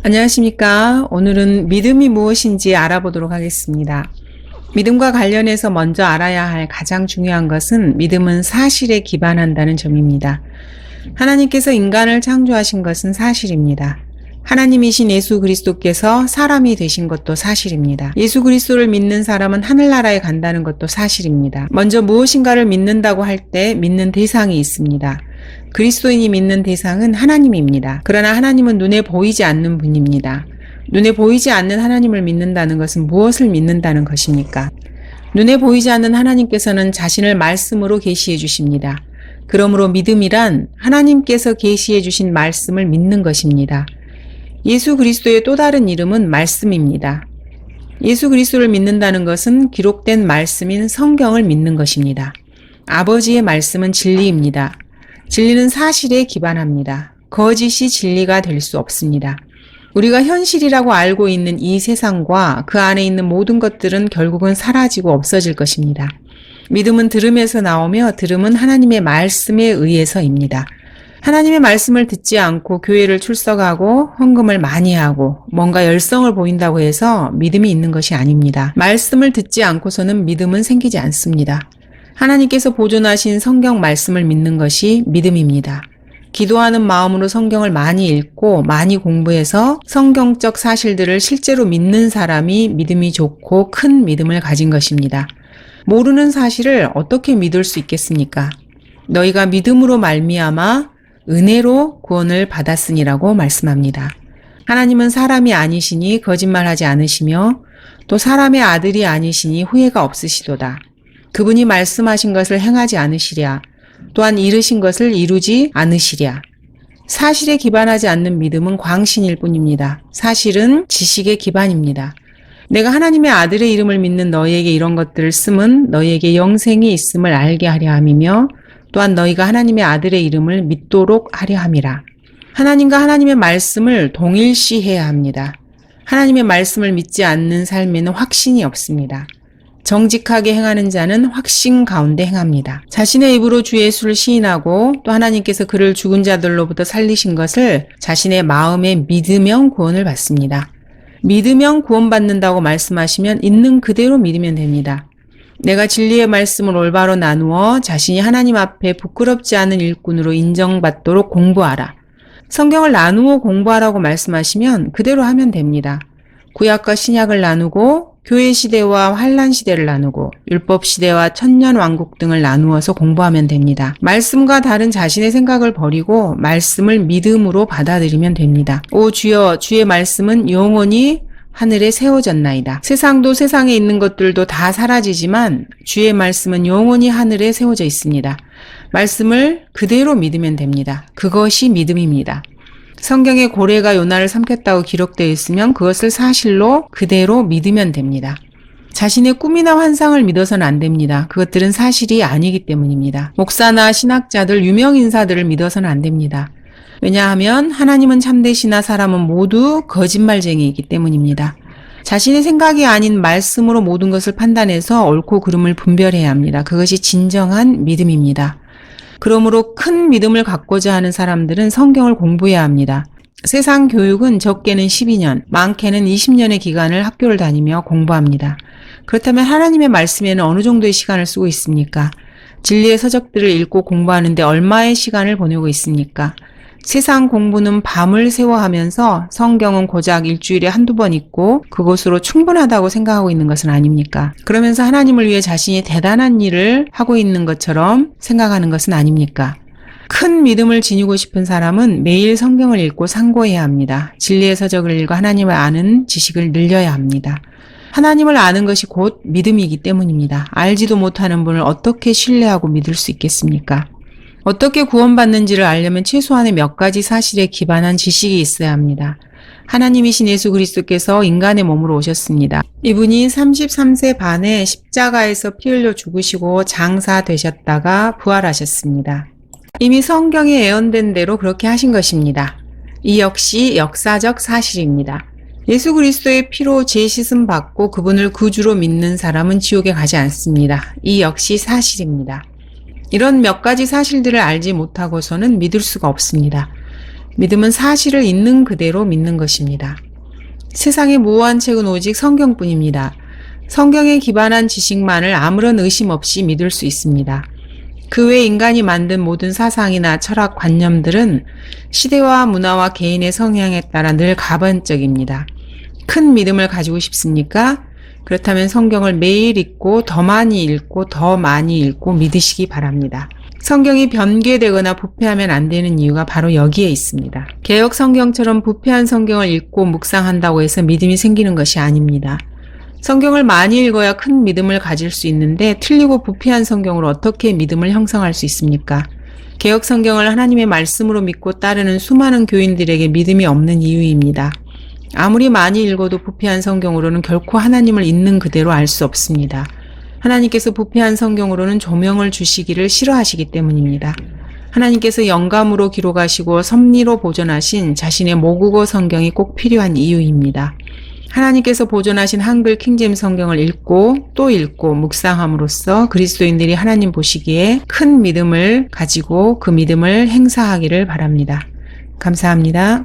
안녕하십니까. 오늘은 믿음이 무엇인지 알아보도록 하겠습니다. 믿음과 관련해서 먼저 알아야 할 가장 중요한 것은 믿음은 사실에 기반한다는 점입니다. 하나님께서 인간을 창조하신 것은 사실입니다. 하나님이신 예수 그리스도께서 사람이 되신 것도 사실입니다. 예수 그리스도를 믿는 사람은 하늘나라에 간다는 것도 사실입니다. 먼저 무엇인가를 믿는다고 할 때 믿는 대상이 있습니다. 그리스도인이 믿는 대상은 하나님입니다. 그러나 하나님은 눈에 보이지 않는 분입니다. 눈에 보이지 않는 하나님을 믿는다는 것은 무엇을 믿는다는 것입니까? 눈에 보이지 않는 하나님께서는 자신을 말씀으로 계시해 주십니다. 그러므로 믿음이란 하나님께서 계시해 주신 말씀을 믿는 것입니다. 예수 그리스도의 또 다른 이름은 말씀입니다. 예수 그리스도를 믿는다는 것은 기록된 말씀인 성경을 믿는 것입니다. 아버지의 말씀은 진리입니다. 진리는 사실에 기반합니다. 거짓이 진리가 될 수 없습니다. 우리가 현실이라고 알고 있는 이 세상과 그 안에 있는 모든 것들은 결국은 사라지고 없어질 것입니다. 믿음은 들음에서 나오며 들음은 하나님의 말씀에 의해서입니다. 하나님의 말씀을 듣지 않고 교회를 출석하고 헌금을 많이 하고 뭔가 열성을 보인다고 해서 믿음이 있는 것이 아닙니다. 말씀을 듣지 않고서는 믿음은 생기지 않습니다. 하나님께서 보존하신 성경 말씀을 믿는 것이 믿음입니다. 기도하는 마음으로 성경을 많이 읽고 많이 공부해서 성경적 사실들을 실제로 믿는 사람이 믿음이 좋고 큰 믿음을 가진 것입니다. 모르는 사실을 어떻게 믿을 수 있겠습니까? 너희가 믿음으로 말미암아 은혜로 구원을 받았으니라고 말씀합니다. 하나님은 사람이 아니시니 거짓말하지 않으시며 또 사람의 아들이 아니시니 후회가 없으시도다. 그분이 말씀하신 것을 행하지 않으시랴. 또한 이르신 것을 이루지 않으시랴. 사실에 기반하지 않는 믿음은 광신일 뿐입니다. 사실은 지식의 기반입니다. 내가 하나님의 아들의 이름을 믿는 너희에게 이런 것들을 쓰면 너희에게 영생이 있음을 알게 하려 함이며 또한 너희가 하나님의 아들의 이름을 믿도록 하려 함이라. 하나님과 하나님의 말씀을 동일시해야 합니다. 하나님의 말씀을 믿지 않는 삶에는 확신이 없습니다. 정직하게 행하는 자는 확신 가운데 행합니다. 자신의 입으로 주 예수를 시인하고 또 하나님께서 그를 죽은 자들로부터 살리신 것을 자신의 마음에 믿으면 구원을 받습니다. 믿으면 구원받는다고 말씀하시면 있는 그대로 믿으면 됩니다. 내가 진리의 말씀을 올바로 나누어 자신이 하나님 앞에 부끄럽지 않은 일꾼으로 인정받도록 공부하라. 성경을 나누어 공부하라고 말씀하시면 그대로 하면 됩니다. 구약과 신약을 나누고 교회 시대와 환란 시대를 나누고 율법 시대와 천년 왕국 등을 나누어서 공부하면 됩니다. 말씀과 다른 자신의 생각을 버리고 말씀을 믿음으로 받아들이면 됩니다. 오 주여, 주의 말씀은 영원히 하늘에 세워졌나이다. 세상도 세상에 있는 것들도 다 사라지지만 주의 말씀은 영원히 하늘에 세워져 있습니다. 말씀을 그대로 믿으면 됩니다. 그것이 믿음입니다. 성경에 고래가 요나를 삼켰다고 기록되어 있으면 그것을 사실로 그대로 믿으면 됩니다. 자신의 꿈이나 환상을 믿어서는 안 됩니다. 그것들은 사실이 아니기 때문입니다. 목사나 신학자들, 유명 인사들을 믿어서는 안 됩니다. 왜냐하면 하나님은 참되시나 사람은 모두 거짓말쟁이이기 때문입니다. 자신의 생각이 아닌 말씀으로 모든 것을 판단해서 옳고 그름을 분별해야 합니다. 그것이 진정한 믿음입니다. 그러므로 큰 믿음을 갖고자 하는 사람들은 성경을 공부해야 합니다. 세상 교육은 적게는 12년, 많게는 20년의 기간을 학교를 다니며 공부합니다. 그렇다면 하나님의 말씀에는 어느 정도의 시간을 쓰고 있습니까? 진리의 서적들을 읽고 공부하는데 얼마의 시간을 보내고 있습니까? 세상 공부는 밤을 새워하면서 성경은 고작 일주일에 한두 번 읽고 그것으로 충분하다고 생각하고 있는 것은 아닙니까? 그러면서 하나님을 위해 자신이 대단한 일을 하고 있는 것처럼 생각하는 것은 아닙니까? 큰 믿음을 지니고 싶은 사람은 매일 성경을 읽고 상고해야 합니다. 진리의 서적을 읽어 하나님을 아는 지식을 늘려야 합니다. 하나님을 아는 것이 곧 믿음이기 때문입니다. 알지도 못하는 분을 어떻게 신뢰하고 믿을 수 있겠습니까? 어떻게 구원받는지를 알려면 최소한의 몇 가지 사실에 기반한 지식이 있어야 합니다. 하나님이신 예수 그리스도께서 인간의 몸으로 오셨습니다. 이분이 33세 반에 십자가에서 피 흘려 죽으시고 장사되셨다가 부활하셨습니다. 이미 성경에 예언된 대로 그렇게 하신 것입니다. 이 역시 역사적 사실입니다. 예수 그리스도의 피로 죄 씻음 받고 그분을 구주로 믿는 사람은 지옥에 가지 않습니다. 이 역시 사실입니다. 이런 몇 가지 사실들을 알지 못하고서는 믿을 수가 없습니다. 믿음은 사실을 있는 그대로 믿는 것입니다. 세상의 무한 책은 오직 성경뿐입니다. 성경에 기반한 지식만을 아무런 의심 없이 믿을 수 있습니다. 그 외 인간이 만든 모든 사상이나 철학 관념들은 시대와 문화와 개인의 성향에 따라 늘 가반적입니다. 큰 믿음을 가지고 싶습니까? 그렇다면 성경을 매일 읽고 더 많이 읽고 더 많이 읽고 믿으시기 바랍니다. 성경이 변개되거나 부패하면 안 되는 이유가 바로 여기에 있습니다. 개역 성경처럼 부패한 성경을 읽고 묵상한다고 해서 믿음이 생기는 것이 아닙니다. 성경을 많이 읽어야 큰 믿음을 가질 수 있는데 틀리고 부패한 성경으로 어떻게 믿음을 형성할 수 있습니까? 개역 성경을 하나님의 말씀으로 믿고 따르는 수많은 교인들에게 믿음이 없는 이유입니다. 아무리 많이 읽어도 부패한 성경으로는 결코 하나님을 있는 그대로 알 수 없습니다. 하나님께서 부패한 성경으로는 조명을 주시기를 싫어하시기 때문입니다. 하나님께서 영감으로 기록하시고 섭리로 보존하신 자신의 모국어 성경이 꼭 필요한 이유입니다. 하나님께서 보존하신 한글 킹제임 성경을 읽고 또 읽고 묵상함으로써 그리스도인들이 하나님 보시기에 큰 믿음을 가지고 그 믿음을 행사하기를 바랍니다. 감사합니다.